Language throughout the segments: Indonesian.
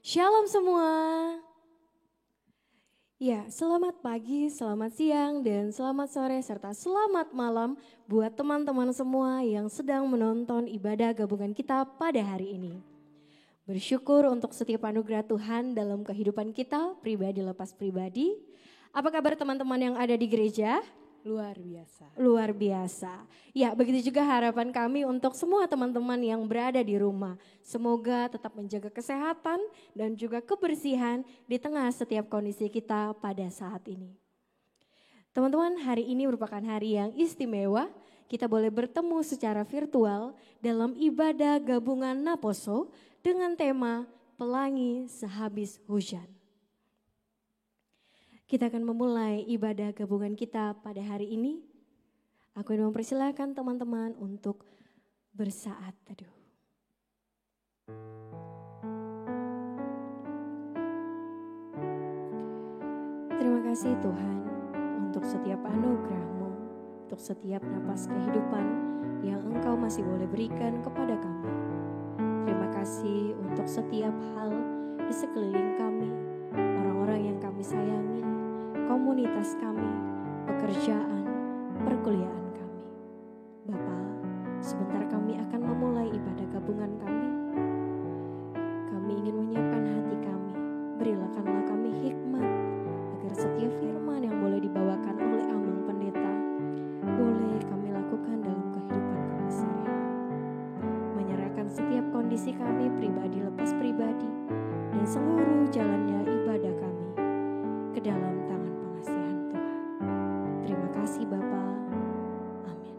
Shalom semua. Ya, selamat pagi, selamat siang, dan selamat sore, serta selamat malam buat teman-teman semua yang sedang menonton ibadah gabungan kita pada hari ini. Bersyukur untuk setiap anugerah Tuhan dalam kehidupan kita, pribadi lepas pribadi. Apa kabar teman-teman yang ada di gereja? Luar biasa. Luar biasa. Ya, begitu juga harapan kami untuk semua teman-teman yang berada di rumah. Semoga tetap menjaga kesehatan dan juga kebersihan di tengah setiap kondisi kita pada saat ini. Teman-teman, hari ini merupakan hari yang istimewa. Kita boleh bertemu secara virtual dalam ibadah gabungan Naposo dengan tema Pelangi Sehabis Hujan. Kita akan memulai ibadah gabungan kita pada hari ini. Aku ingin mempersilahkan teman-teman untuk bersaat teduh. Terima kasih Tuhan untuk setiap anugerah-Mu, untuk setiap napas kehidupan yang Engkau masih boleh berikan kepada kami. Terima kasih untuk setiap hal di sekeliling kami, orang-orang yang kami sayangi, komunitas kami, pekerjaan, perkuliahan kami. Bapa, sebentar kami akan memulai ibadah gabungan kami. Kami ingin menyiapkan hati kami, berikanlah kami hikmat, agar setiap firman yang boleh dibawakan oleh Amang Pendeta, boleh kami lakukan dalam kehidupan kami sehari-hari. Menyerahkan setiap kondisi kami, pribadi lepas pribadi, dan seluruh jalannya ibadah kami ke dalam tangan pengasihan Tuhan. Terima kasih Bapa. Amin.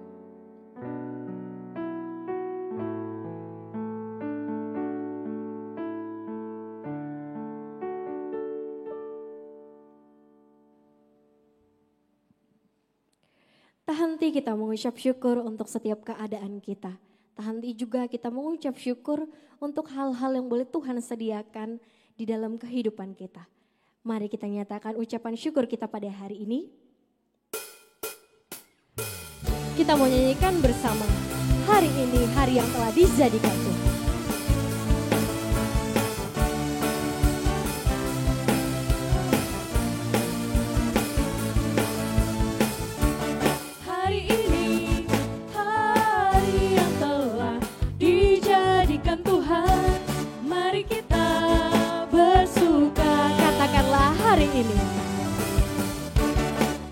Tak henti kita mengucap syukur untuk setiap keadaan kita. Tak henti juga kita mengucap syukur untuk hal-hal yang boleh Tuhan sediakan di dalam kehidupan kita. Mari kita nyatakan ucapan syukur kita pada hari ini. Kita mau nyanyikan bersama, hari ini hari yang telah dijadikan Tuhan. Hari ini hari yang telah dijadikan Tuhan. Mari kita bersuka. Katakanlah hari ini.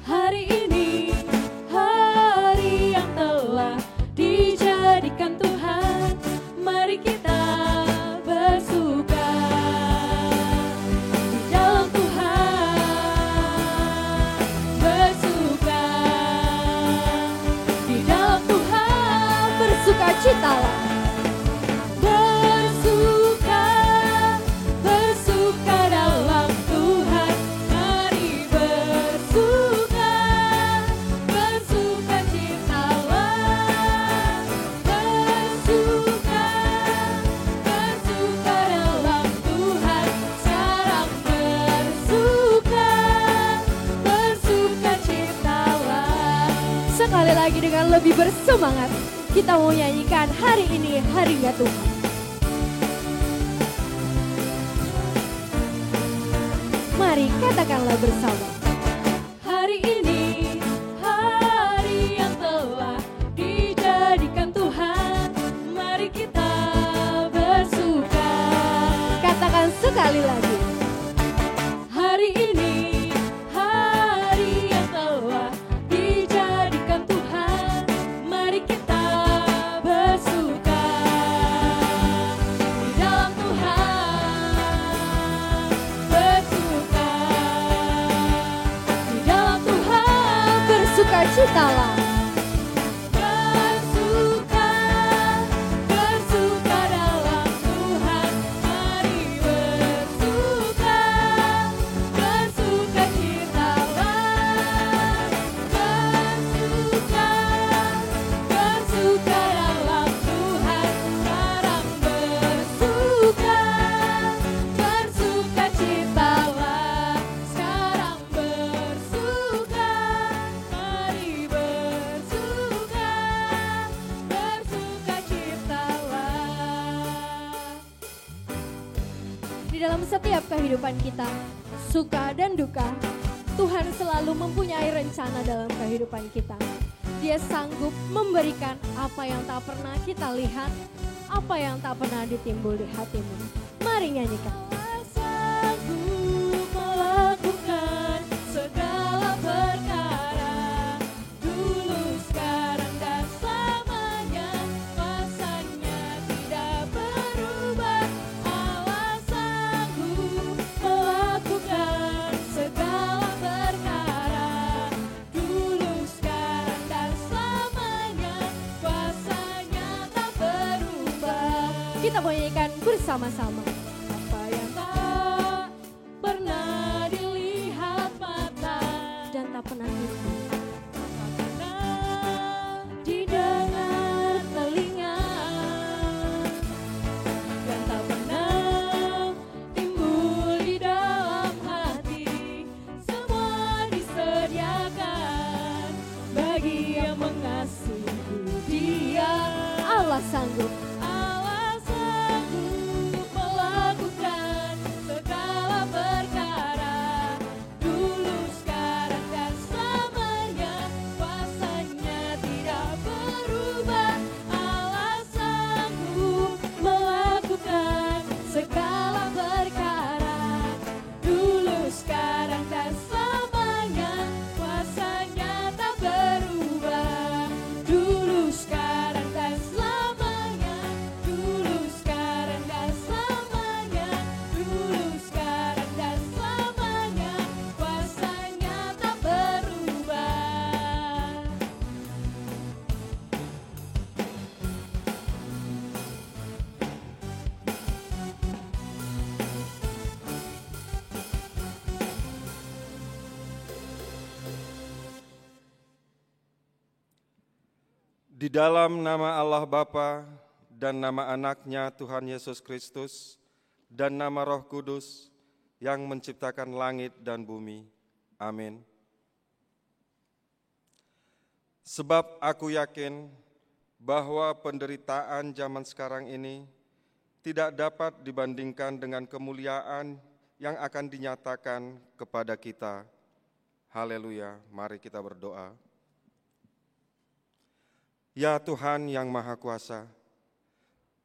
Hari ini hari yang telah dijadikan Tuhan. Mari kita bersuka di dalam Tuhan. Bersuka di dalam Tuhan. Bersukacitalah. Bersuka, bersuka dalam Tuhan. Mari bersuka, bersuka citalah. Bersuka, bersuka dalam Tuhan. Sekarang bersuka, bersuka citalah. Sekali lagi dengan lebih bersemangat, kita mau nyanyikan hari ini harinya Tuhan. Mari katakanlah bersama. Hari ini hari yang telah dijadikan Tuhan. Mari kita bersuka. Katakan sekali lagi. Hari ini hari yang telah dijadikan Tuhan. Mari kita bersuka di dalam Tuhan. Bersuka di dalam Tuhan. Bersukacitalah. Bersuka, bersuka dalam Tuhan. Mari bersuka, bersuka citalah. Bersuka, bersuka dalam Tuhan. Sekarang bersuka, bersuka citalah. Sekarang bersuka, mari bersuka. dalam setiap kehidupan kita, suka dan duka, Tuhan selalu mempunyai rencana dalam kehidupan kita. Dia sanggup memberikan apa yang tak pernah kita lihat, apa yang tak pernah ditimbul di hatimu. Mari nyanyikan. Sanggup melakukan segala perkara, dulu, sekarang, dan selamanya. Kuasanya tidak berubah. Allah sanggup melakukan segala perkara, dulu, sekarang, dan selamanya. Kuasanya tak berubah. Kita nyanyikan bersama-sama. Apa yang tak pernah dilihat mata, Dan tak pernah kita tak pernah didengar telinga, dan tak pernah timbul di dalam hati, semua disediakan bagi yang mengasihi Dia. Allah sanggup. Allah sanggup melakukan segala perkara, dulu, sekarang, dan selamanya. Kuasanya tidak berubah. Allah sanggup melakukan segala perkara, dulu, sekarang, dan selamanya. Kuasanya tak berubah. Dulu, sekarang, dan selamanya. Dulu, sekarang, dan selamanya. Dulu, sekarang, dan selamanya. Kuasanya tak berubah. Di dalam nama Allah Bapa dan nama anaknya Tuhan Yesus Kristus dan nama Roh Kudus yang menciptakan langit dan bumi. Amin. Sebab aku yakin bahwa penderitaan zaman sekarang ini tidak dapat dibandingkan dengan kemuliaan yang akan dinyatakan kepada kita. Haleluya, mari kita berdoa. Ya Tuhan yang Maha Kuasa,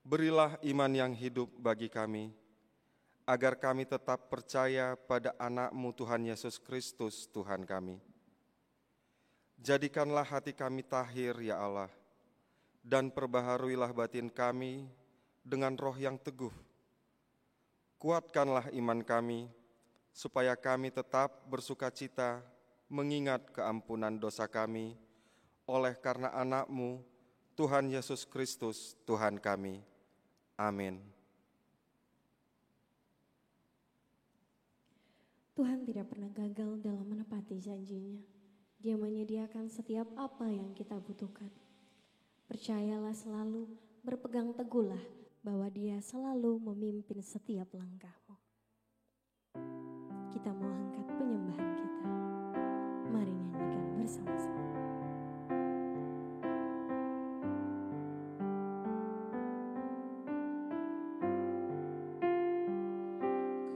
berilah iman yang hidup bagi kami, agar kami tetap percaya pada anak-Mu Tuhan Yesus Kristus Tuhan kami. Jadikanlah hati kami tahir ya Allah, dan perbaharuilah batin kami dengan roh yang teguh. Kuatkanlah iman kami, supaya kami tetap bersukacita mengingat keampunan dosa kami, oleh karena anak-Mu, Tuhan Yesus Kristus, Tuhan kami. Amin. Tuhan tidak pernah gagal dalam menepati janjinya. Dia menyediakan setiap apa yang kita butuhkan. Percayalah selalu, berpegang teguhlah bahwa Dia selalu memimpin setiap langkahmu. Kita mau angkat penyembahan kita. Mari nyanyikan bersama-sama.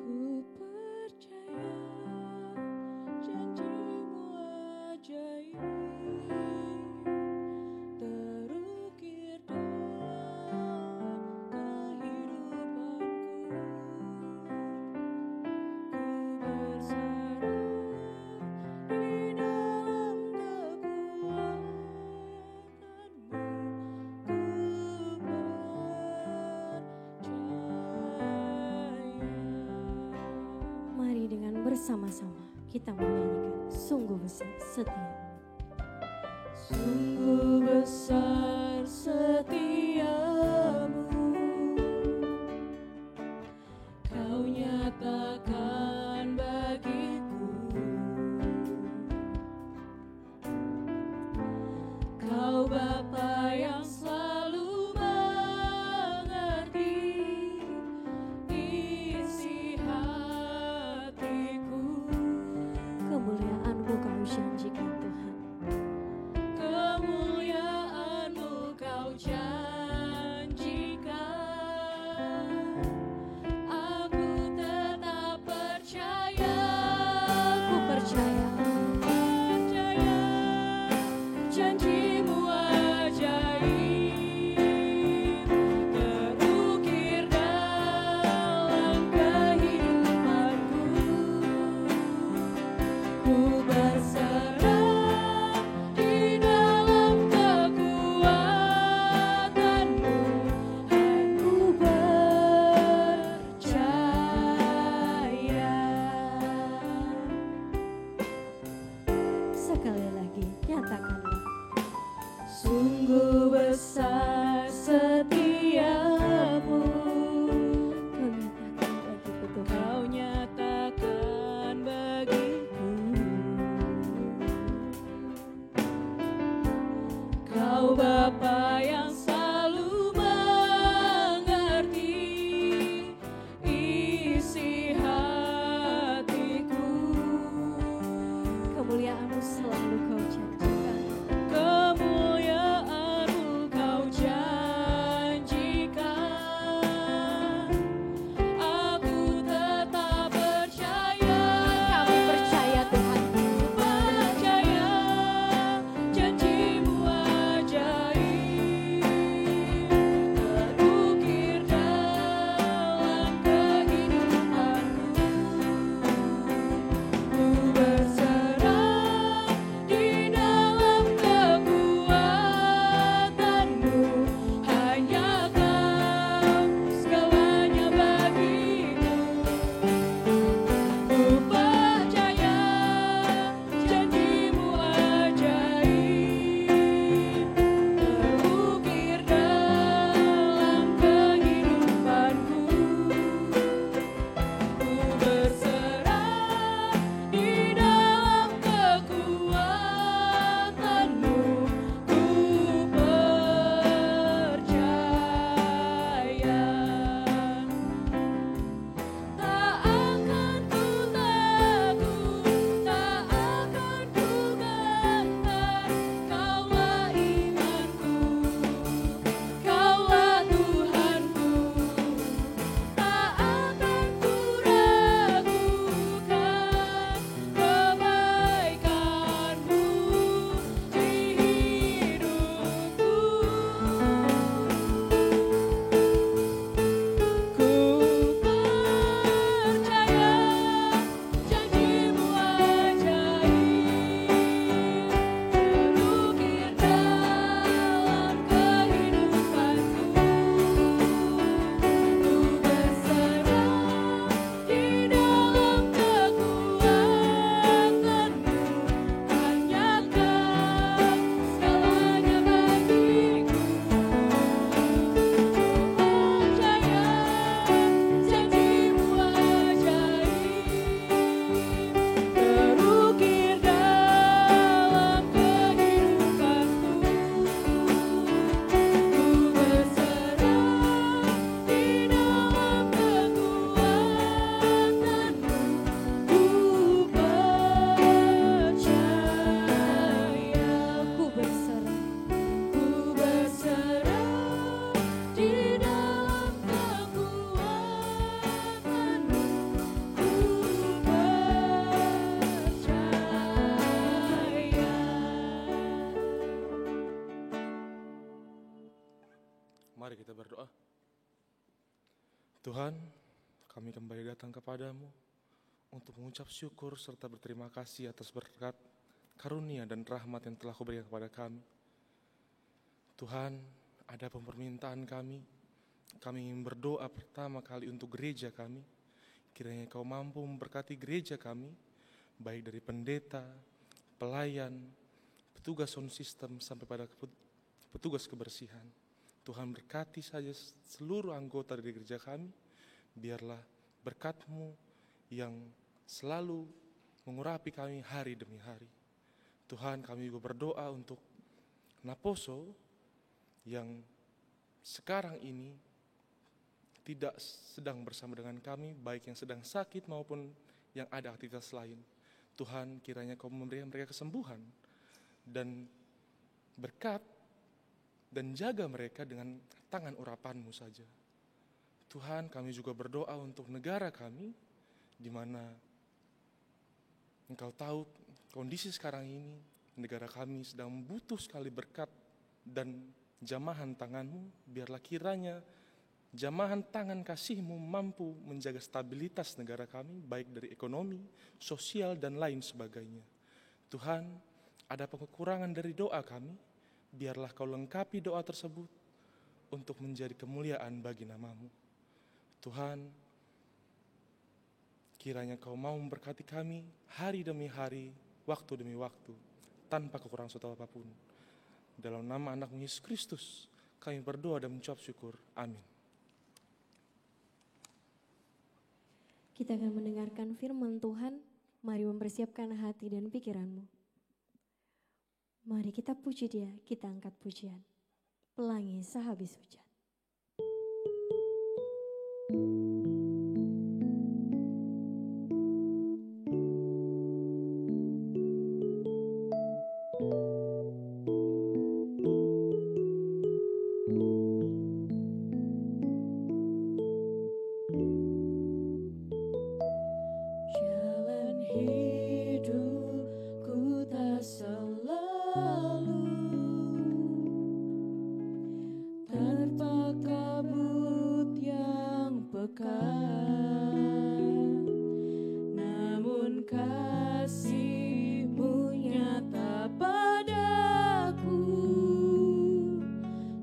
Ku percaya janji-Mu ajaib, terukir dalam kehidupanku. Ku bersarang di dalam kekuatan-Mu, ku percaya. Mari dengan bersama-sama kita menyanyikan sungguh besar setia. Sungguh besar setiamu, Kau nyatakan bagiku. Kau Bapa yang selalu mengerti isi hatiku. Kemuliaan-Mu Kau janjikan Tuhan. Kemuliaan-Mu Kau janjikan. berdoa. Tuhan, kami kembali datang kepadamu untuk mengucap syukur serta berterima kasih atas berkat, karunia dan rahmat yang telah Kau berikan kepada kami. Tuhan, ada permintaan kami ingin berdoa pertama kali untuk gereja kami. Kiranya Kau mampu memberkati gereja kami, baik dari pendeta, pelayan, petugas sound system, sampai pada petugas kebersihan. Tuhan, berkati saja seluruh anggota dari gereja kami, biarlah berkat-Mu yang selalu mengurapi kami hari demi hari. Tuhan, kami juga berdoa untuk Naposo yang sekarang ini tidak sedang bersama dengan kami, baik yang sedang sakit maupun yang ada aktivitas lain. Tuhan, kiranya Kau memberikan mereka kesembuhan dan berkat, dan jaga mereka dengan tangan urapan-Mu saja. Tuhan, kami juga berdoa untuk negara kami, di mana Engkau tahu kondisi sekarang ini, negara kami sedang butuh sekali berkat dan jamahan tangan-Mu. Biarlah kiranya jamahan tangan kasih-Mu mampu menjaga stabilitas negara kami, baik dari ekonomi, sosial, dan lain sebagainya. Tuhan, ada kekurangan dari doa kami, biarlah Kau lengkapi doa tersebut untuk menjadi kemuliaan bagi nama-Mu. Tuhan, kiranya Kau mau memberkati kami hari demi hari, waktu demi waktu, tanpa kekurangan suatu apapun. Dalam nama anak-Mu Yesus Kristus, kami berdoa dan mengucap syukur. Amin. Kita akan mendengarkan firman Tuhan. Mari mempersiapkan hati dan pikiranmu. Mari kita puji Dia, kita angkat pujian. Pelangi sehabis hujan. Jalan hidupku tak selalu tanpa kabut yang pekat, namun kasih-Mu nyata padaku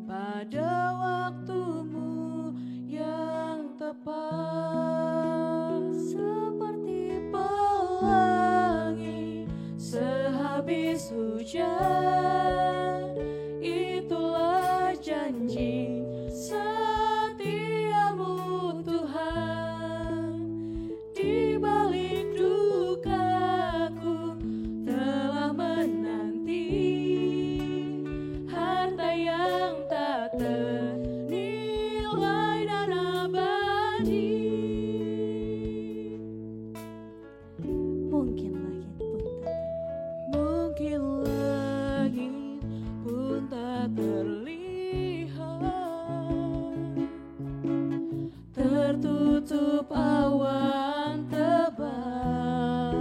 pada waktu-Mu yang tepat. Seperti pelangi sehabis hujan, itulah janji setia-Mu Tuhan. Di balik dukaku telah menanti harta yang tak ternilai dan abadi. Mungkin langit pun tak Terlihat tertutup awan tebal,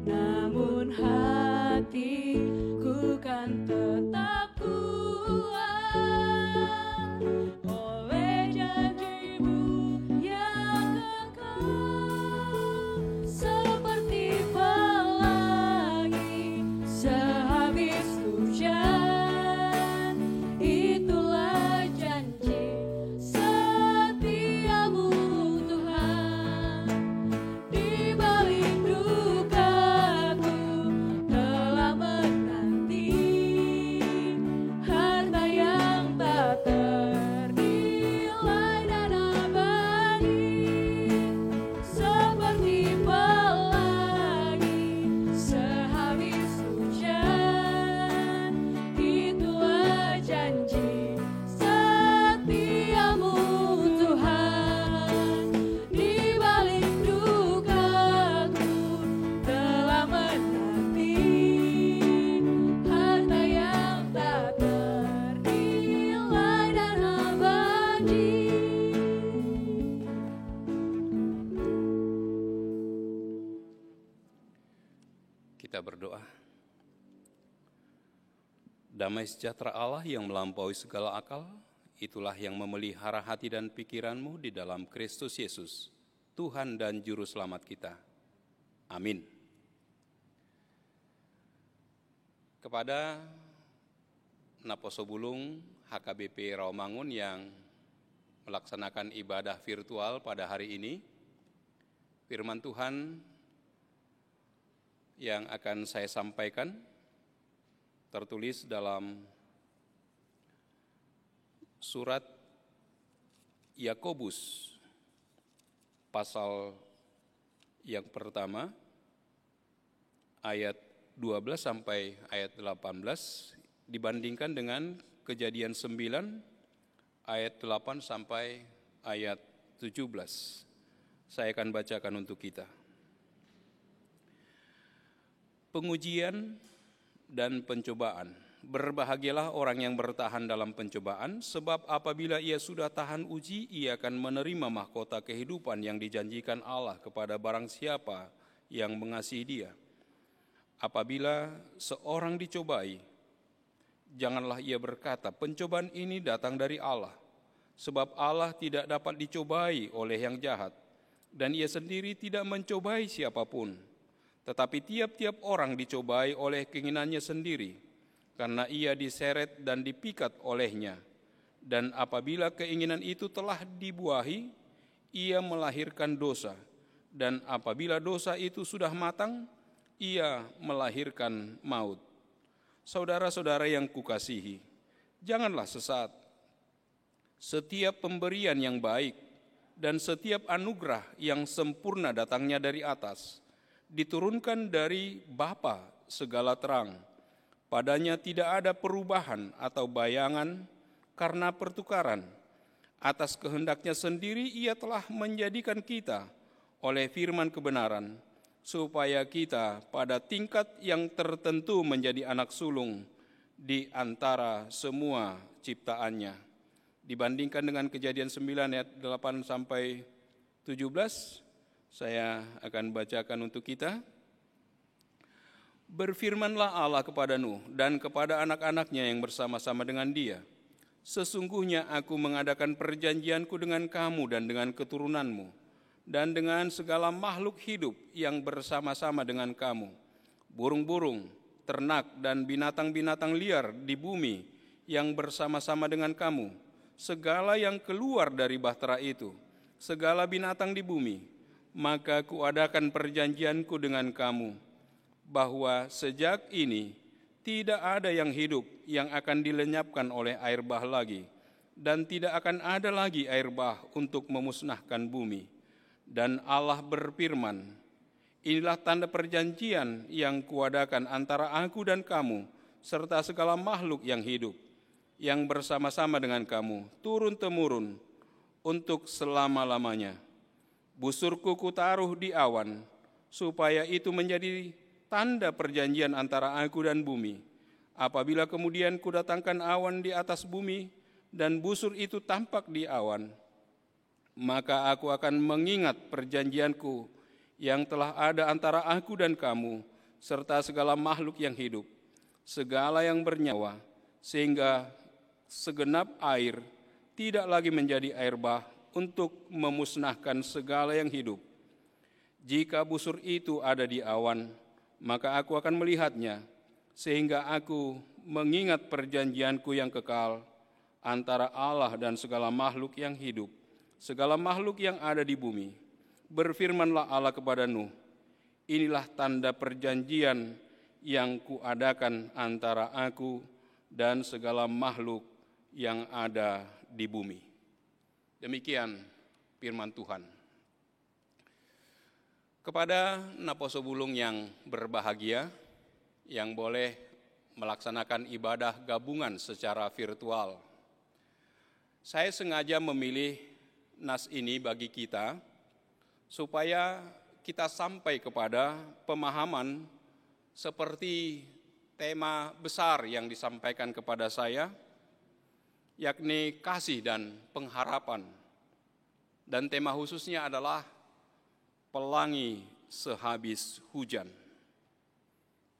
namun hatiku kan tetap kuat oleh janji-Mu yang kekal. Seperti pelangi sehabis hujan, itulah janji setia-Mu Tuhan. Di balik dukaku telah menanti harta yang tak ternilai dan abadi. Seperti pelangi sehabis hujan, itulah janji setia-Mu Tuhan. Di balik dukaku telah menanti harta yang tak ternilai dan abadi. Kita berdoa. Damai sejahtera Allah yang melampaui segala akal, itulah yang memelihara hati dan pikiranmu di dalam Kristus Yesus, Tuhan dan Juru Selamat kita. Amin. Kepada Naposobulung HKBP Rawamangun yang melaksanakan ibadah virtual pada hari ini, firman Tuhan yang akan saya sampaikan tertulis dalam surat Yakobus pasal yang pertama ayat 12 sampai ayat 18 dibandingkan dengan Kejadian 9 ayat 8 sampai ayat 17. Saya akan bacakan untuk kita. Pengujian dan pencobaan. Berbahagialah orang yang bertahan dalam pencobaan, sebab apabila ia sudah tahan uji, ia akan menerima mahkota kehidupan yang dijanjikan Allah kepada barang siapa yang mengasihi Dia. Apabila seorang dicobai, janganlah ia berkata, pencobaan ini datang dari Allah, sebab Allah tidak dapat dicobai oleh yang jahat, dan Ia sendiri tidak mencobai siapapun. Tetapi tiap-tiap orang dicobai oleh keinginannya sendiri, karena ia diseret dan dipikat olehnya. Dan apabila keinginan itu telah dibuahi, ia melahirkan dosa. Dan apabila dosa itu sudah matang, ia melahirkan maut. Saudara-saudara yang kukasihi, janganlah sesat. Setiap pemberian yang baik dan setiap anugerah yang sempurna datangnya dari atas, diturunkan dari Bapa segala terang. Padanya tidak ada perubahan atau bayangan karena pertukaran. Atas kehendaknya sendiri ia telah menjadikan kita oleh firman kebenaran, supaya kita pada tingkat yang tertentu menjadi anak sulung di antara semua ciptaannya. Dibandingkan dengan Kejadian 9 ayat 8 sampai 17, saya akan bacakan untuk kita. Berfirmanlah Allah kepada Nuh dan kepada anak-anaknya yang bersama-sama dengan dia. Sesungguhnya aku mengadakan perjanjianku dengan kamu dan dengan keturunanmu, dan dengan segala makhluk hidup yang bersama-sama dengan kamu, burung-burung, ternak, dan binatang-binatang liar di bumi yang bersama-sama dengan kamu, segala yang keluar dari bahtera itu, segala binatang di bumi. Maka kuadakan perjanjianku dengan kamu, bahwa sejak ini tidak ada yang hidup yang akan dilenyapkan oleh air bah lagi, dan tidak akan ada lagi air bah untuk memusnahkan bumi. Dan Allah berfirman, inilah tanda perjanjian yang kuadakan antara aku dan kamu, serta segala makhluk yang hidup, yang bersama-sama dengan kamu, turun-temurun, untuk selama-lamanya. Busurku kutaruh di awan, supaya itu menjadi tanda perjanjian antara aku dan bumi. Apabila kemudian kudatangkan awan di atas bumi, dan busur itu tampak di awan, maka aku akan mengingat perjanjianku yang telah ada antara aku dan kamu, serta segala makhluk yang hidup, segala yang bernyawa, sehingga segenap air tidak lagi menjadi air bah untuk memusnahkan segala yang hidup. Jika busur itu ada di awan, maka aku akan melihatnya, sehingga aku mengingat perjanjianku yang kekal antara Allah dan segala makhluk yang hidup, segala makhluk yang ada di bumi. Berfirmanlah Allah kepada Nuh, inilah tanda perjanjian yang kuadakan antara aku dan segala makhluk yang ada di bumi. Demikian firman Tuhan. Kepada Naposobulung yang berbahagia, yang boleh melaksanakan ibadah gabungan secara virtual, saya sengaja memilih nas ini bagi kita, supaya kita sampai kepada pemahaman seperti tema besar yang disampaikan kepada saya, yakni kasih dan pengharapan. Dan tema khususnya adalah pelangi sehabis hujan.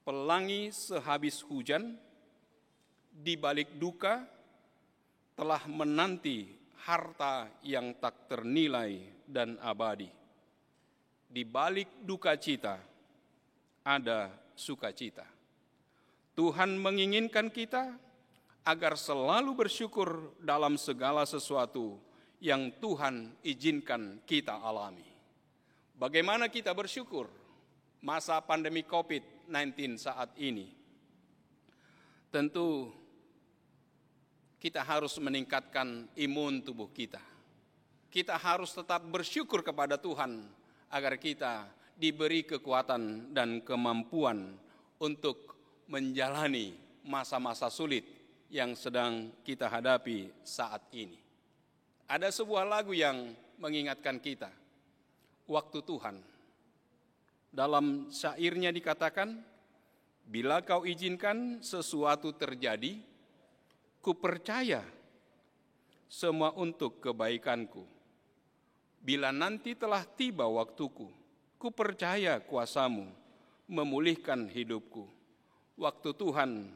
Pelangi sehabis hujan, di balik duka, telah menanti harta yang tak ternilai dan abadi. Di balik duka cita ada sukacita. Tuhan menginginkan kita agar selalu bersyukur dalam segala sesuatu yang Tuhan izinkan kita alami. Bagaimana kita bersyukur masa pandemi COVID-19 saat ini? Tentu kita harus meningkatkan imun tubuh kita. Kita harus tetap bersyukur kepada Tuhan agar kita diberi kekuatan dan kemampuan untuk menjalani masa-masa sulit yang sedang kita hadapi saat ini. Ada sebuah lagu yang mengingatkan kita, waktu Tuhan. Dalam syairnya dikatakan, bila kau izinkan sesuatu terjadi, ku percaya semua untuk kebaikanku. Bila nanti telah tiba waktuku, ku percaya kuasamu memulihkan hidupku. Waktu Tuhan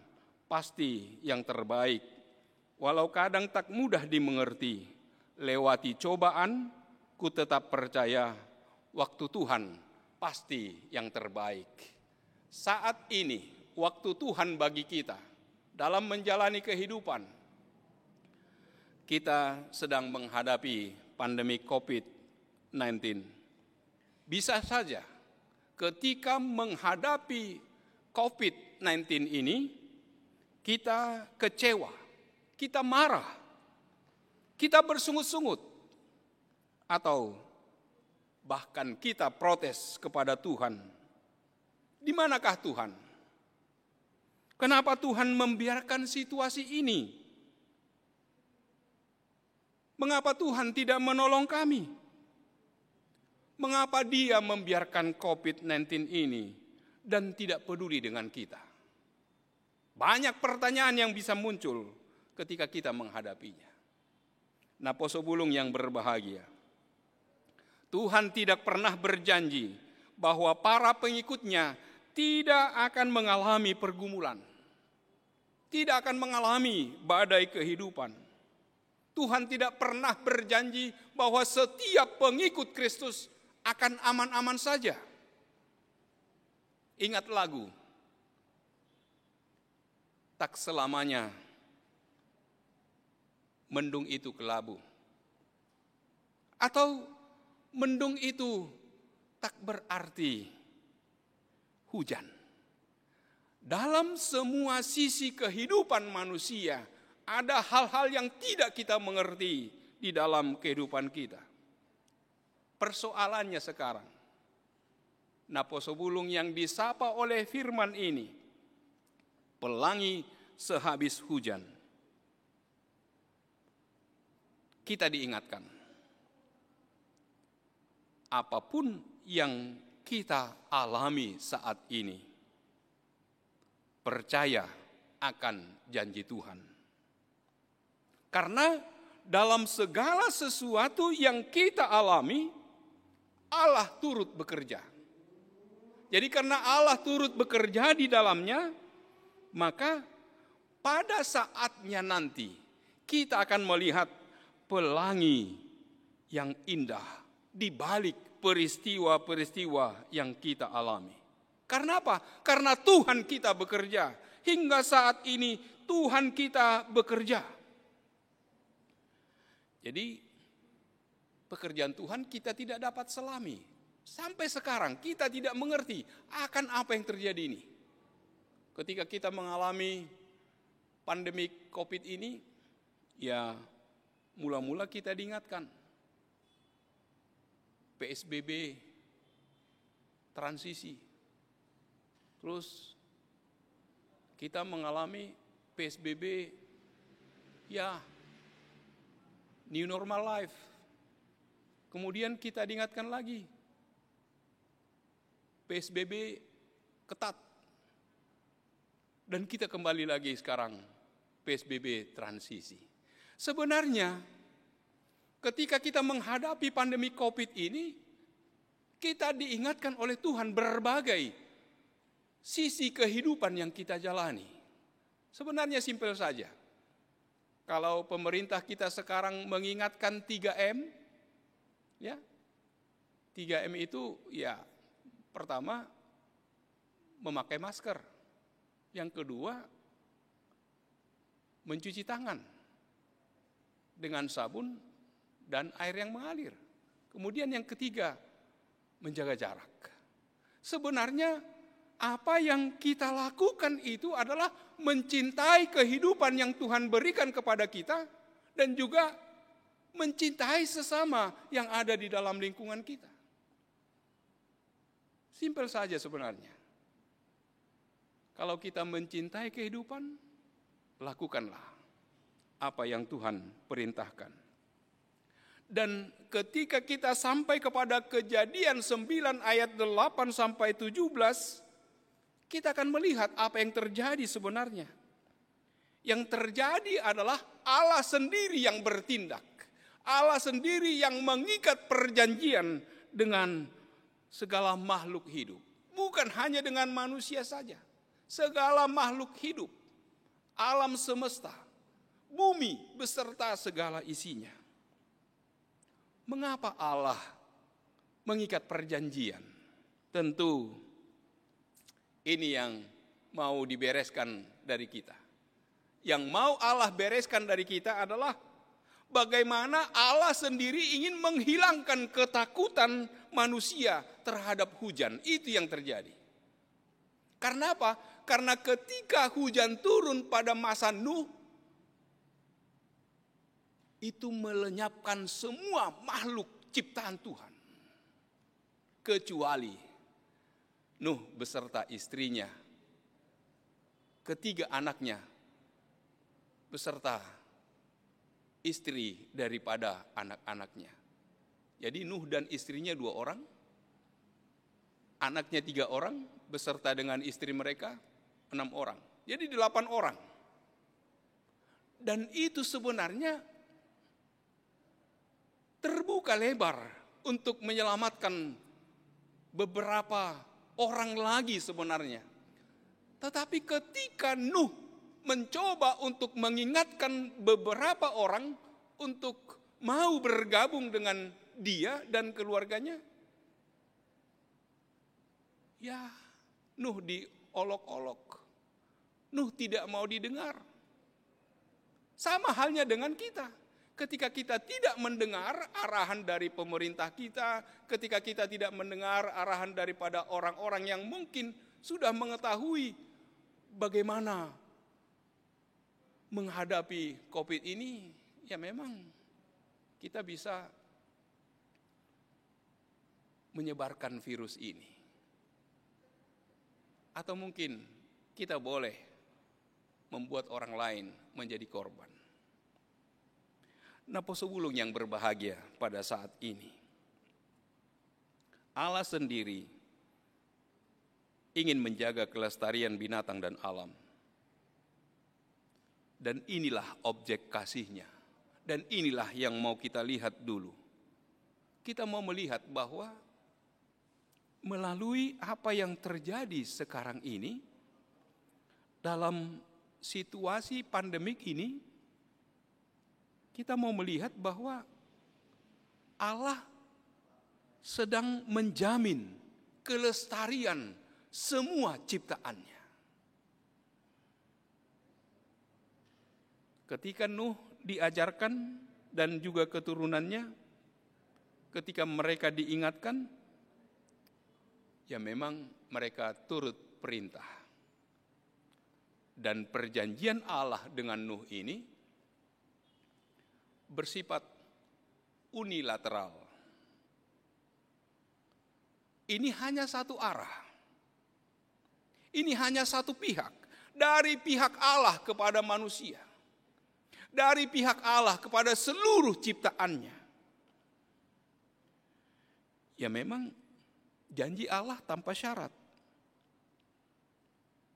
pasti yang terbaik, walau kadang tak mudah dimengerti. Lewati cobaan, ku tetap percaya waktu Tuhan pasti yang terbaik. Saat ini, waktu Tuhan bagi kita dalam menjalani kehidupan. Kita sedang menghadapi pandemi COVID-19. Bisa saja ketika menghadapi COVID-19 ini, kita kecewa, kita marah, kita bersungut-sungut, atau bahkan kita protes kepada Tuhan. Di manakah Tuhan? Kenapa Tuhan membiarkan situasi ini? Mengapa Tuhan tidak menolong kami? Mengapa Dia membiarkan COVID-19 ini dan tidak peduli dengan kita? Banyak pertanyaan yang bisa muncul ketika kita menghadapinya. Nah, poso bulung yang berbahagia, Tuhan tidak pernah berjanji bahwa para pengikutnya tidak akan mengalami pergumulan, tidak akan mengalami badai kehidupan. Tuhan tidak pernah berjanji bahwa setiap pengikut Kristus akan aman-aman saja. Ingat lagu, tak selamanya mendung itu kelabu. Atau mendung itu tak berarti hujan. Dalam semua sisi kehidupan manusia, ada hal-hal yang tidak kita mengerti di dalam kehidupan kita. Persoalannya sekarang, Naposo bulung yang disapa oleh firman ini, pelangi sehabis hujan. Kita diingatkan, apapun yang kita alami saat ini, percaya akan janji Tuhan. Karena dalam segala sesuatu yang kita alami, Allah turut bekerja. Jadi karena Allah turut bekerja di dalamnya, maka pada saatnya nanti kita akan melihat pelangi yang indah di balik peristiwa-peristiwa yang kita alami. Karena apa? Karena Tuhan kita bekerja. Hingga saat ini Tuhan kita bekerja. Jadi pekerjaan Tuhan kita tidak dapat selami. Sampai sekarang kita tidak mengerti akan apa yang terjadi ini. Ketika kita mengalami pandemi COVID ini, ya mula-mula kita diingatkan. PSBB transisi. Terus kita mengalami PSBB ya new normal life. Kemudian kita diingatkan lagi PSBB ketat. Dan kita kembali lagi sekarang PSBB transisi. Sebenarnya ketika kita menghadapi pandemi COVID ini, kita diingatkan oleh Tuhan berbagai sisi kehidupan yang kita jalani. Sebenarnya simpel saja. Kalau pemerintah kita sekarang mengingatkan 3M, ya, 3M itu ya pertama memakai masker, yang kedua mencuci tangan dengan sabun dan air yang mengalir. Kemudian yang ketiga menjaga jarak. Sebenarnya apa yang kita lakukan itu adalah mencintai kehidupan yang Tuhan berikan kepada kita dan juga mencintai sesama yang ada di dalam lingkungan kita. Simpel saja sebenarnya. Kalau kita mencintai kehidupan, lakukanlah apa yang Tuhan perintahkan. Dan ketika kita sampai kepada Kejadian 9 ayat 8 sampai 17, kita akan melihat apa yang terjadi sebenarnya. Yang terjadi adalah Allah sendiri yang bertindak. Allah sendiri yang mengikat perjanjian dengan segala makhluk hidup. Bukan hanya dengan manusia saja. Segala makhluk hidup. Alam semesta. Bumi beserta segala isinya. Mengapa Allah mengikat perjanjian? Tentu ini yang mau dibereskan dari kita. Yang mau Allah bereskan dari kita adalah bagaimana Allah sendiri ingin menghilangkan ketakutan manusia terhadap hujan. Itu yang terjadi. Karena apa? Karena ketika hujan turun pada masa Nuh, itu melenyapkan semua makhluk ciptaan Tuhan. Kecuali Nuh beserta istrinya, ketiga anaknya, beserta istri daripada anak-anaknya. Jadi Nuh dan istrinya 2 orang, anaknya 3 orang, beserta dengan istri mereka 6 orang. Jadi 8 orang. Dan itu sebenarnya terbuka lebar untuk menyelamatkan beberapa orang lagi sebenarnya. Tetapi ketika Nuh mencoba untuk mengingatkan beberapa orang untuk mau bergabung dengan dia dan keluarganya, ya Nuh diolok-olok. Nuh tidak mau didengar. Sama halnya dengan kita. Ketika kita tidak mendengar arahan dari pemerintah kita, ketika kita tidak mendengar arahan daripada orang-orang yang mungkin sudah mengetahui bagaimana menghadapi COVID ini, ya memang kita bisa menyebarkan virus ini. Atau mungkin kita boleh membuat orang lain menjadi korban. Nah, posebulung yang berbahagia pada saat ini, Allah sendiri ingin menjaga kelestarian binatang dan alam. Dan inilah objek kasihnya. Dan inilah yang mau kita lihat dulu. Kita mau melihat bahwa melalui apa yang terjadi sekarang ini, dalam situasi pandemik ini, kita mau melihat bahwa Allah sedang menjamin kelestarian semua ciptaannya. Ketika Nuh diajarkan dan juga keturunannya, ketika mereka diingatkan, ya memang mereka turut perintah. Dan perjanjian Allah dengan Nuh ini bersifat unilateral. Ini hanya satu arah. Ini hanya satu pihak. Dari pihak Allah kepada manusia. Dari pihak Allah kepada seluruh ciptaannya. Ya memang janji Allah tanpa syarat.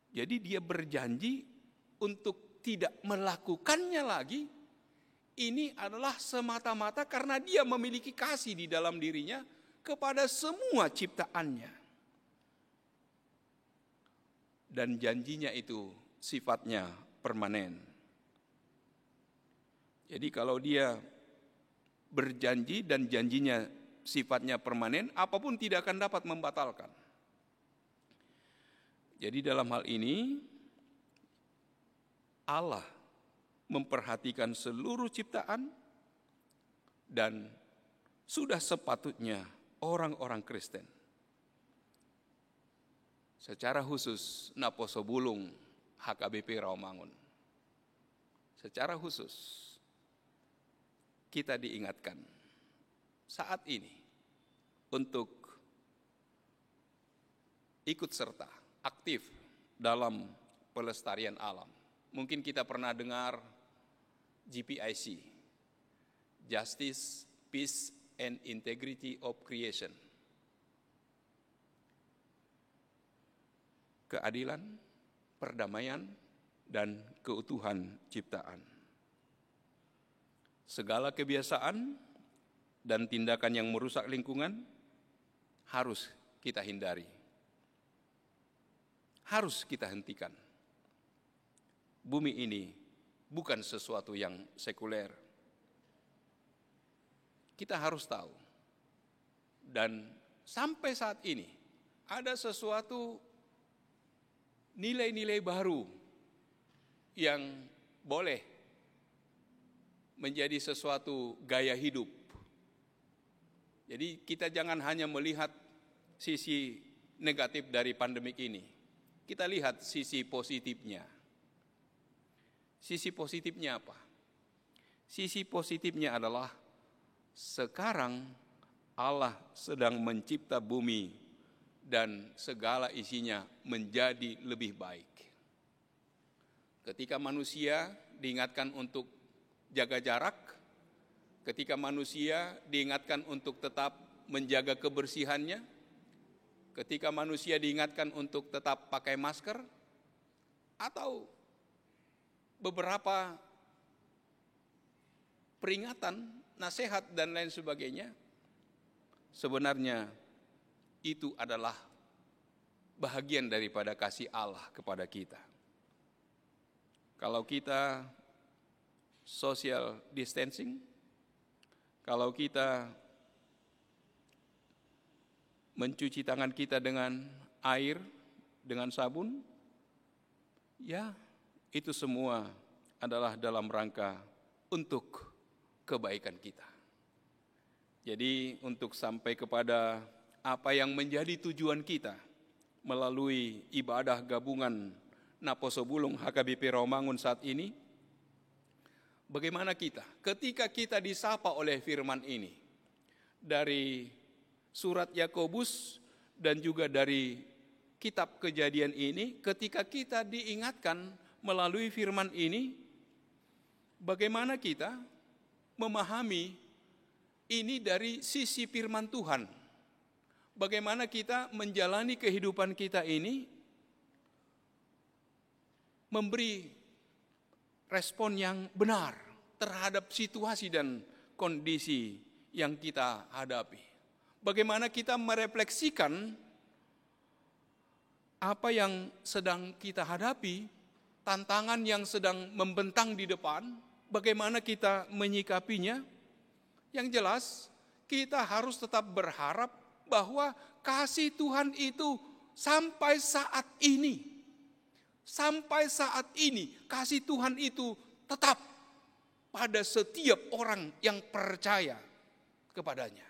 Jadi dia berjanji untuk tidak melakukannya lagi. Ini adalah semata-mata karena dia memiliki kasih di dalam dirinya kepada semua ciptaannya. Dan janjinya itu sifatnya permanen. Jadi kalau dia berjanji dan janjinya sifatnya permanen, apapun tidak akan dapat membatalkan. Jadi dalam hal ini Allah memperhatikan seluruh ciptaan dan sudah sepatutnya orang-orang Kristen, secara khusus Naposobulung HKBP Rawamangun, secara khusus kita diingatkan saat ini untuk ikut serta aktif dalam pelestarian alam. Mungkin kita pernah dengar GPIC, Justice, Peace, and Integrity of Creation. Keadilan, perdamaian, dan keutuhan ciptaan. Segala kebiasaan dan tindakan yang merusak lingkungan harus kita hindari. Harus kita hentikan. Bumi ini bukan sesuatu yang sekuler. Kita harus tahu. Dan sampai saat ini ada sesuatu nilai-nilai baru yang boleh menjadi sesuatu gaya hidup. Jadi kita jangan hanya melihat sisi negatif dari pandemik ini. Kita lihat sisi positifnya. Sisi positifnya apa? Sisi positifnya adalah sekarang Allah sedang mencipta bumi dan segala isinya menjadi lebih baik. Ketika manusia diingatkan untuk jaga jarak, ketika manusia diingatkan untuk tetap menjaga kebersihannya, ketika manusia diingatkan untuk tetap pakai masker, atau beberapa peringatan, nasihat, dan lain sebagainya, sebenarnya itu adalah bahagian daripada kasih Allah kepada kita. Kalau kita social distancing, kalau kita mencuci tangan kita dengan air, dengan sabun, ya itu semua adalah dalam rangka untuk kebaikan kita. Jadi untuk sampai kepada apa yang menjadi tujuan kita melalui ibadah gabungan Naposobulung HKBP Rawamangun saat ini, bagaimana kita ketika kita disapa oleh firman ini dari surat Yakobus dan juga dari kitab Kejadian ini, ketika kita diingatkan melalui firman ini, bagaimana kita memahami ini dari sisi firman Tuhan. Bagaimana kita menjalani kehidupan kita ini, memberi respon yang benar terhadap situasi dan kondisi yang kita hadapi. Bagaimana kita merefleksikan apa yang sedang kita hadapi, tantangan yang sedang membentang di depan, bagaimana kita menyikapinya. Yang jelas, kita harus tetap berharap bahwa kasih Tuhan itu sampai saat ini, kasih Tuhan itu tetap pada setiap orang yang percaya kepadanya.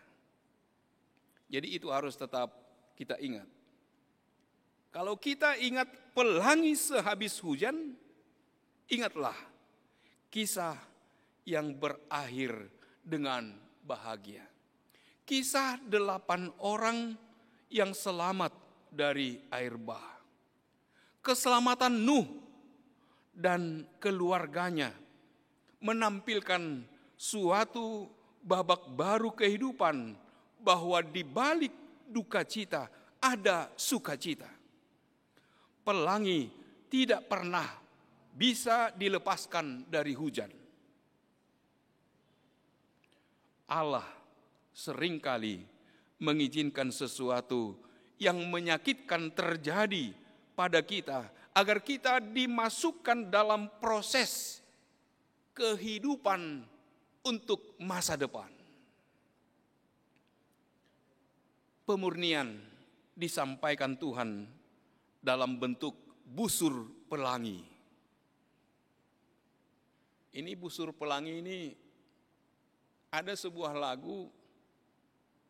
Jadi itu harus tetap kita ingat. Kalau kita ingat pelangi sehabis hujan, ingatlah kisah yang berakhir dengan bahagia. Kisah 8 orang yang selamat dari air bah. Keselamatan Nuh dan keluarganya menampilkan suatu babak baru kehidupan, bahwa di balik duka cita ada sukacita. Pelangi tidak pernah bisa dilepaskan dari hujan. Allah seringkali mengizinkan sesuatu yang menyakitkan terjadi pada kita, agar kita dimasukkan dalam proses kehidupan untuk masa depan. Pemurnian disampaikan Tuhan dalam bentuk busur pelangi. Ini busur pelangi ini ada sebuah lagu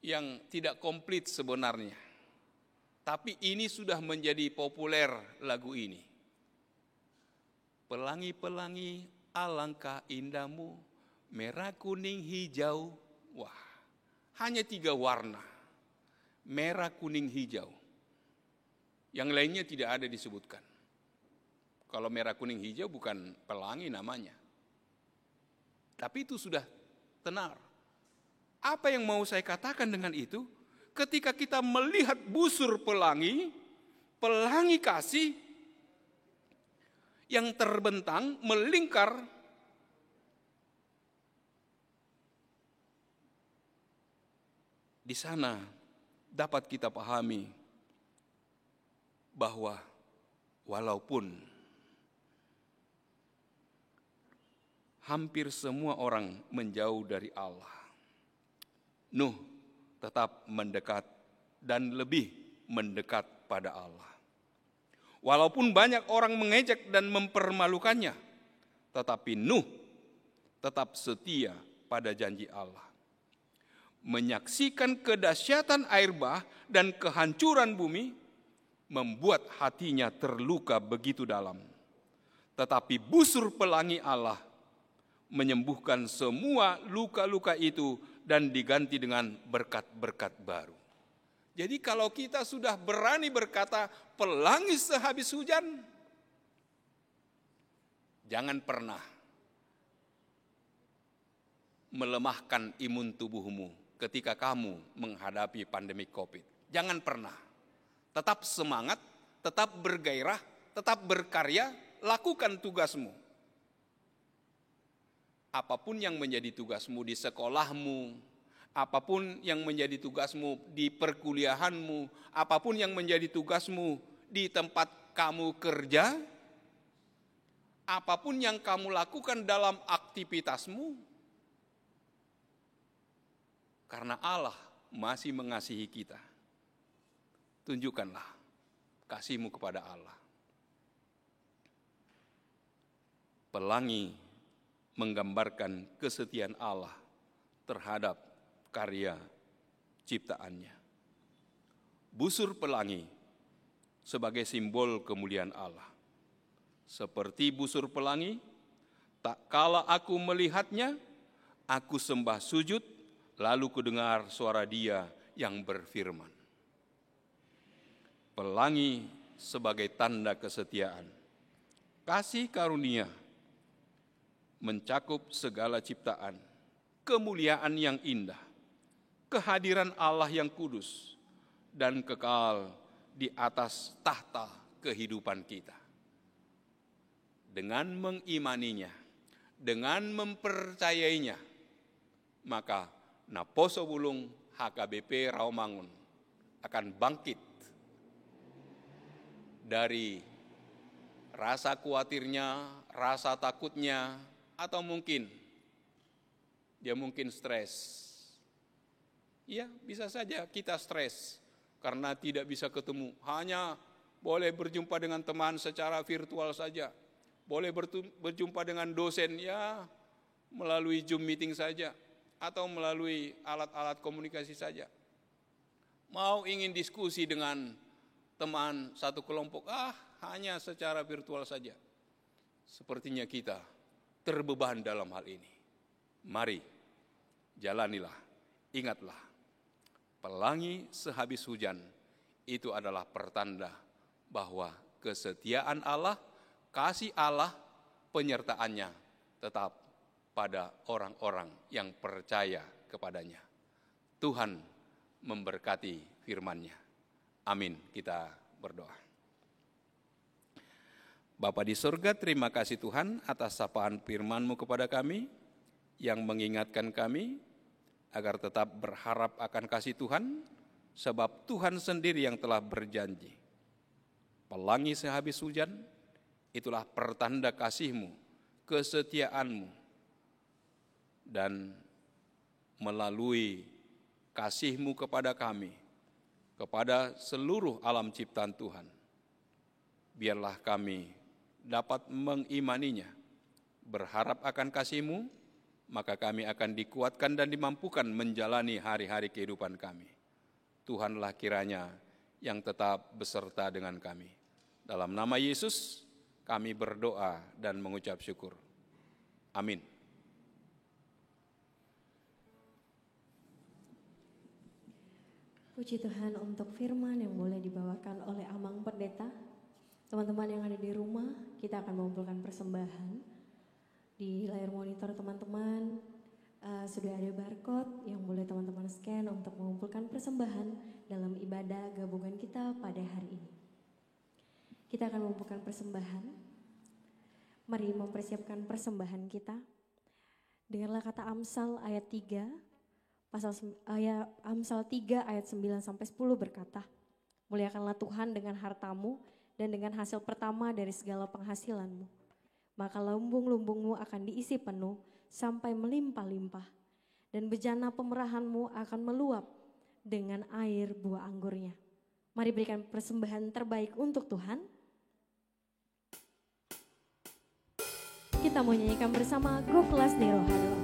yang tidak komplit sebenarnya. Tapi ini sudah menjadi populer lagu ini. Pelangi-pelangi alangkah indahmu, merah, kuning, hijau. Wah, hanya 3 warna. Merah, kuning, hijau. Yang lainnya tidak ada disebutkan. Kalau merah, kuning, hijau bukan pelangi namanya. Tapi itu sudah tenar. Apa yang mau saya katakan dengan itu? Ketika kita melihat busur pelangi, pelangi kasih yang terbentang, melingkar, di sana dapat kita pahami bahwa walaupun hampir semua orang menjauh dari Allah, Nuh tetap mendekat dan lebih mendekat pada Allah. Walaupun banyak orang mengejek dan mempermalukannya, tetapi Nuh tetap setia pada janji Allah. Menyaksikan kedahsyatan air bah dan kehancuran bumi, membuat hatinya terluka begitu dalam. Tetapi busur pelangi Allah menyembuhkan semua luka-luka itu dan diganti dengan berkat-berkat baru. Jadi kalau kita sudah berani berkata pelangi sehabis hujan, jangan pernah melemahkan imun tubuhmu ketika kamu menghadapi pandemi COVID. Jangan pernah. Tetap semangat, tetap bergairah, tetap berkarya, lakukan tugasmu. Apapun yang menjadi tugasmu di sekolahmu, apapun yang menjadi tugasmu di perkuliahanmu, apapun yang menjadi tugasmu di tempat kamu kerja, apapun yang kamu lakukan dalam aktivitasmu, karena Allah masih mengasihi kita. Tunjukkanlah kasihmu kepada Allah. Pelangi menggambarkan kesetiaan Allah terhadap karya ciptaannya. Busur pelangi sebagai simbol kemuliaan Allah. Seperti busur pelangi, tak kala aku melihatnya, aku sembah sujud, lalu kudengar suara Dia yang berfirman. Pelangi sebagai tanda kesetiaan. Kasih karunia mencakup segala ciptaan, kemuliaan yang indah, kehadiran Allah yang kudus, dan kekal di atas tahta kehidupan kita. Dengan mengimaninya, dengan mempercayainya, maka Naposo Bulung HKBP Rawamangun akan bangkit dari rasa khawatirnya, rasa takutnya, atau mungkin dia stres. Ya, bisa saja kita stres karena tidak bisa ketemu. Hanya boleh berjumpa dengan teman secara virtual saja. Boleh berjumpa dengan dosen ya melalui Zoom meeting saja atau melalui alat-alat komunikasi saja. Mau ingin diskusi dengan teman satu kelompok, hanya secara virtual saja. Sepertinya kita terbeban dalam hal ini. Mari, jalanilah, ingatlah, pelangi sehabis hujan itu adalah pertanda bahwa kesetiaan Allah, kasih Allah, penyertaannya tetap pada orang-orang yang percaya kepadanya. Tuhan memberkati firman-Nya. Amin. Kita berdoa. Bapa di surga, terima kasih Tuhan atas sapaan firman-Mu kepada kami yang mengingatkan kami agar tetap berharap akan kasih Tuhan, sebab Tuhan sendiri yang telah berjanji. Pelangi sehabis hujan, itulah pertanda kasih-Mu, kesetiaan-Mu dan melalui kasih-Mu kepada kami, kepada seluruh alam ciptaan Tuhan, biarlah kami dapat mengimaninya, berharap akan kasih-Mu, maka kami akan dikuatkan dan dimampukan menjalani hari-hari kehidupan kami. Tuhanlah kiranya yang tetap beserta dengan kami. Dalam nama Yesus, kami berdoa dan mengucap syukur. Amin. Puji Tuhan untuk firman yang boleh dibawakan oleh Amang Pendeta. Teman-teman yang ada di rumah, kita akan mengumpulkan persembahan. Di layar monitor teman-teman sudah ada barcode yang boleh teman-teman scan untuk mengumpulkan persembahan dalam ibadah gabungan kita pada hari ini. Kita akan mengumpulkan persembahan. Mari mempersiapkan persembahan kita. Dengarlah kata Amsal ayat 3, Amsal 3 ayat 9 sampai 10 berkata, muliakanlah Tuhan dengan hartamu dan dengan hasil pertama dari segala penghasilanmu. Maka lumbung-lumbungmu akan diisi penuh sampai melimpah-limpah, dan bejana pemerahanmu akan meluap dengan air buah anggurnya. Mari berikan persembahan terbaik untuk Tuhan. Kita mau nyanyikan bersama Go Kelas di Roha Doa.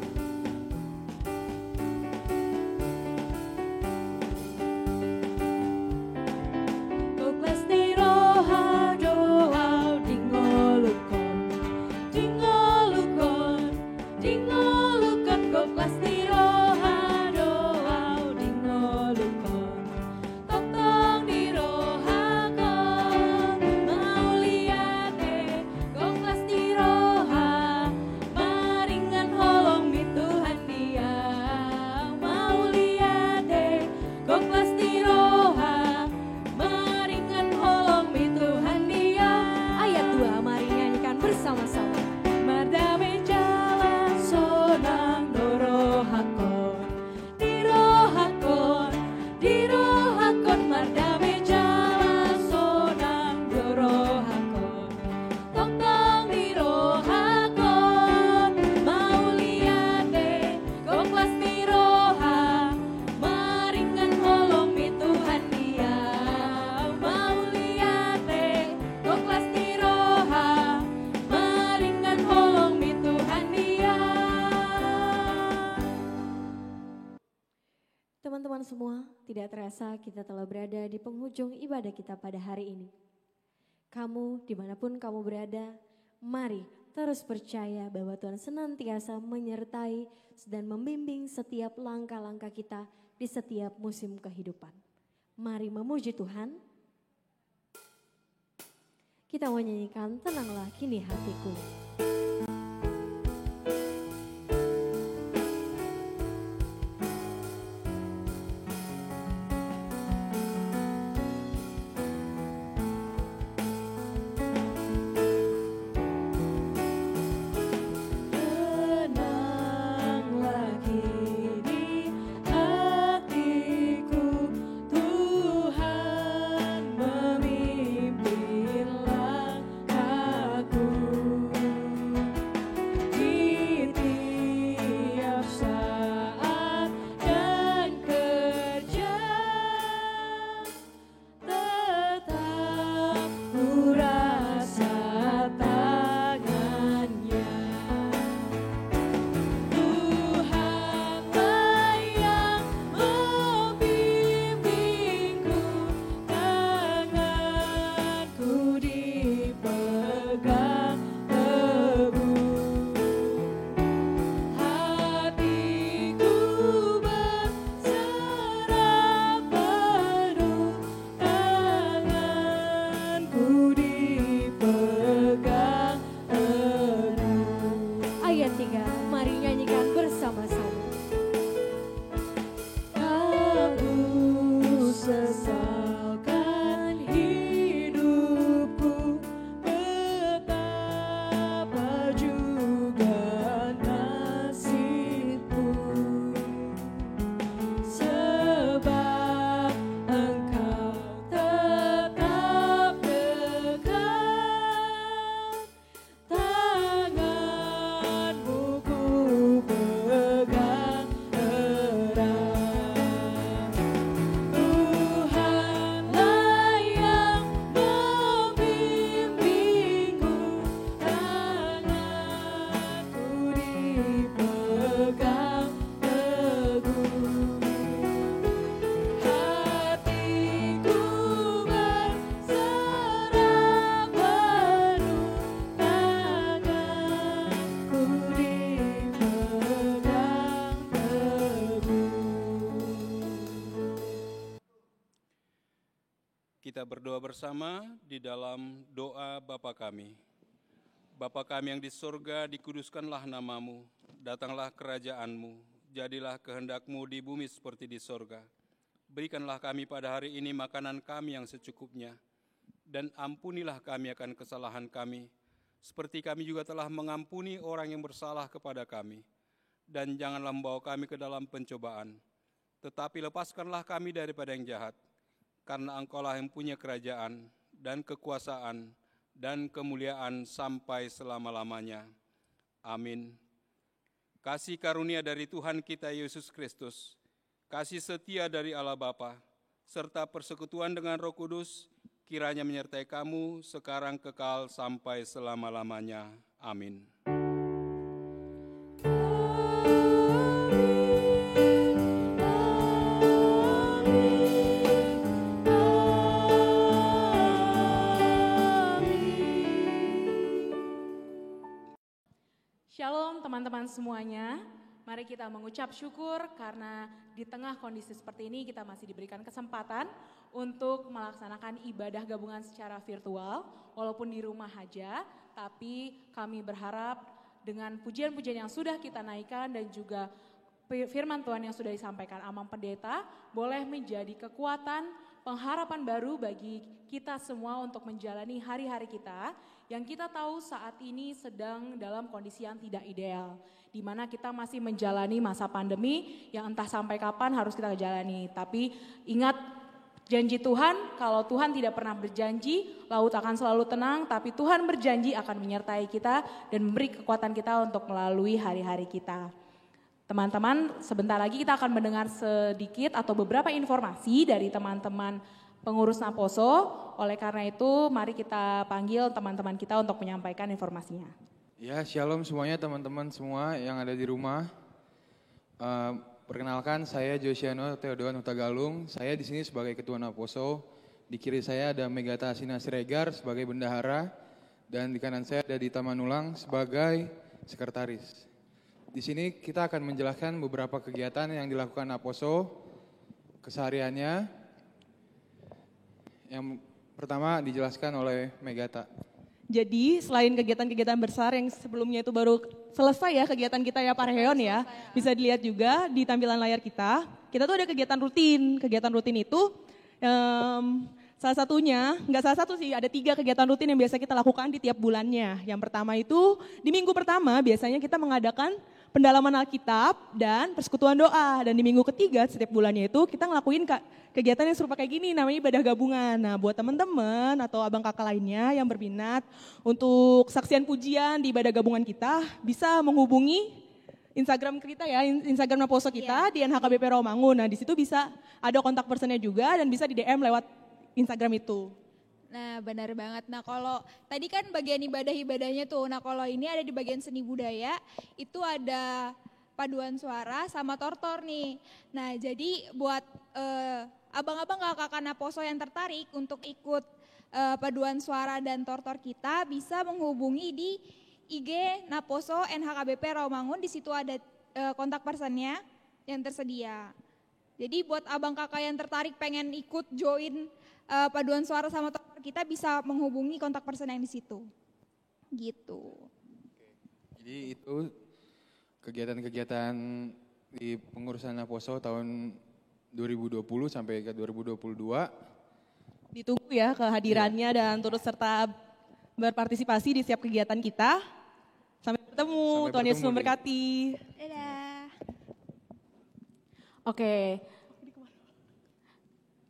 Teman-teman semua, tidak terasa kita telah berada di penghujung ibadah kita pada hari ini. Kamu, dimanapun kamu berada, mari terus percaya bahwa Tuhan senantiasa menyertai dan membimbing setiap langkah-langkah kita di setiap musim kehidupan. Mari memuji Tuhan. Kita mau nyanyikan Tenanglah Kini Hatiku. Memimpin langkahku. Kita berdoa bersama di dalam doa Bapa kami. Bapa kami yang di surga, dikuduskanlah namamu, datanglah kerajaanmu, jadilah kehendak-Mu di bumi seperti di surga. Berikanlah kami pada hari ini makanan kami yang secukupnya, dan ampunilah kami akan kesalahan kami, seperti kami juga telah mengampuni orang yang bersalah kepada kami. Dan janganlah membawa kami ke dalam pencobaan, tetapi lepaskanlah kami daripada yang jahat, karena Engkau-lah yang punya kerajaan dan kekuasaan dan kemuliaan sampai selama-lamanya. Amin. Kasih karunia dari Tuhan kita Yesus Kristus, kasih setia dari Allah Bapa, serta persekutuan dengan Roh Kudus, kiranya menyertai kamu sekarang kekal sampai selama-lamanya. Amin. Shalom teman-teman semuanya, mari kita mengucap syukur karena di tengah kondisi seperti ini kita masih diberikan kesempatan untuk melaksanakan ibadah gabungan secara virtual walaupun di rumah aja, tapi kami berharap dengan pujian-pujian yang sudah kita naikkan dan juga firman Tuhan yang sudah disampaikan Amang Pendeta boleh menjadi kekuatan pengharapan baru bagi kita semua untuk menjalani hari-hari kita yang kita tahu saat ini sedang dalam kondisi yang tidak ideal, di mana kita masih menjalani masa pandemi yang entah sampai kapan harus kita jalani. Tapi ingat janji Tuhan, kalau Tuhan tidak pernah berjanji, laut akan selalu tenang, tapi Tuhan berjanji akan menyertai kita dan memberi kekuatan kita untuk melalui hari-hari kita. Teman-teman, sebentar lagi kita akan mendengar sedikit atau beberapa informasi dari teman-teman pengurus Naposo. Oleh karena itu, mari kita panggil teman-teman kita untuk menyampaikan informasinya. Ya, shalom semuanya teman-teman semua yang ada di rumah. Perkenalkan, saya Josiano Theodoan Hutagalung. Saya di sini sebagai Ketua Naposo. Di kiri saya ada Megata Asina Siregar sebagai bendahara, dan di kanan saya ada Dita Manulang sebagai sekretaris. Di sini kita akan menjelaskan beberapa kegiatan yang dilakukan Naposo kesehariannya. Yang pertama dijelaskan oleh Megata. Jadi selain kegiatan-kegiatan besar yang sebelumnya itu baru selesai ya kegiatan kita ya Pak Reheon ya. Bisa dilihat juga di tampilan layar kita. Kita tuh ada kegiatan rutin. Kegiatan rutin itu salah satunya, nggak salah satu sih, ada 3 kegiatan rutin yang biasa kita lakukan di tiap bulannya. Yang pertama itu di minggu pertama biasanya kita mengadakan pendalaman Alkitab dan persekutuan doa. Dan di minggu ketiga setiap bulannya itu kita ngelakuin kegiatan yang serupa kayak gini, namanya ibadah gabungan. Nah buat teman-teman atau abang kakak lainnya yang berminat untuk saksian pujian di ibadah gabungan kita, bisa menghubungi Instagram kita ya, Instagram Naposo kita di NHKBP Rawamangun. Nah di situ bisa ada kontak personnya juga dan bisa di DM lewat Instagram itu. Nah benar banget. Nah kalau tadi kan bagian ibadah-ibadahnya tuh, nah kalau ini ada di bagian seni budaya, itu ada paduan suara sama tortor nih. Nah jadi buat abang-abang kakak Naposo yang tertarik untuk ikut paduan suara dan tortor kita, bisa menghubungi di IG Naposo NHKBP Rawamangun, di situ ada kontak personnya yang tersedia. Jadi buat abang kakak yang tertarik pengen ikut join paduan suara sama tortor kita, bisa menghubungi kontak person yang di situ. Gitu. Jadi itu kegiatan-kegiatan di pengurusan Naposo tahun 2020 sampai ke 2022. Ditunggu ya kehadirannya dan turut serta berpartisipasi di setiap kegiatan kita. Sampai bertemu, Tuhan Yesus memberkati. Dadah. Oke.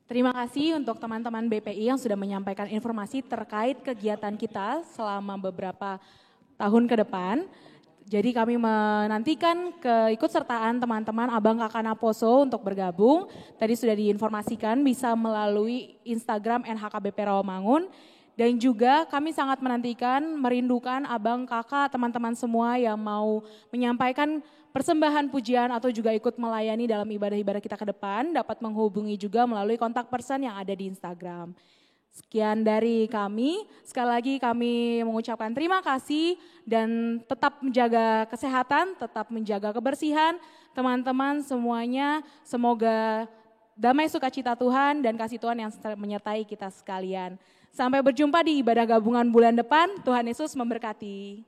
Terima kasih untuk teman-teman BPI yang sudah menyampaikan informasi terkait kegiatan kita selama beberapa tahun ke depan. Jadi kami menantikan keikutsertaan teman-teman abang kakak Naposo untuk bergabung. Tadi sudah diinformasikan bisa melalui Instagram NHKBP Rawamangun. Dan juga kami sangat menantikan, merindukan abang kakak teman-teman semua yang mau menyampaikan persembahan pujian atau juga ikut melayani dalam ibadah-ibadah kita ke depan, dapat menghubungi juga melalui kontak person yang ada di Instagram. Sekian dari kami, sekali lagi kami mengucapkan terima kasih dan tetap menjaga kesehatan, tetap menjaga kebersihan. Teman-teman semuanya semoga damai sukacita Tuhan dan kasih Tuhan yang menyertai kita sekalian. Sampai berjumpa di ibadah gabungan bulan depan. Tuhan Yesus memberkati.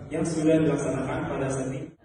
Yang sudah dilaksanakan pada Senin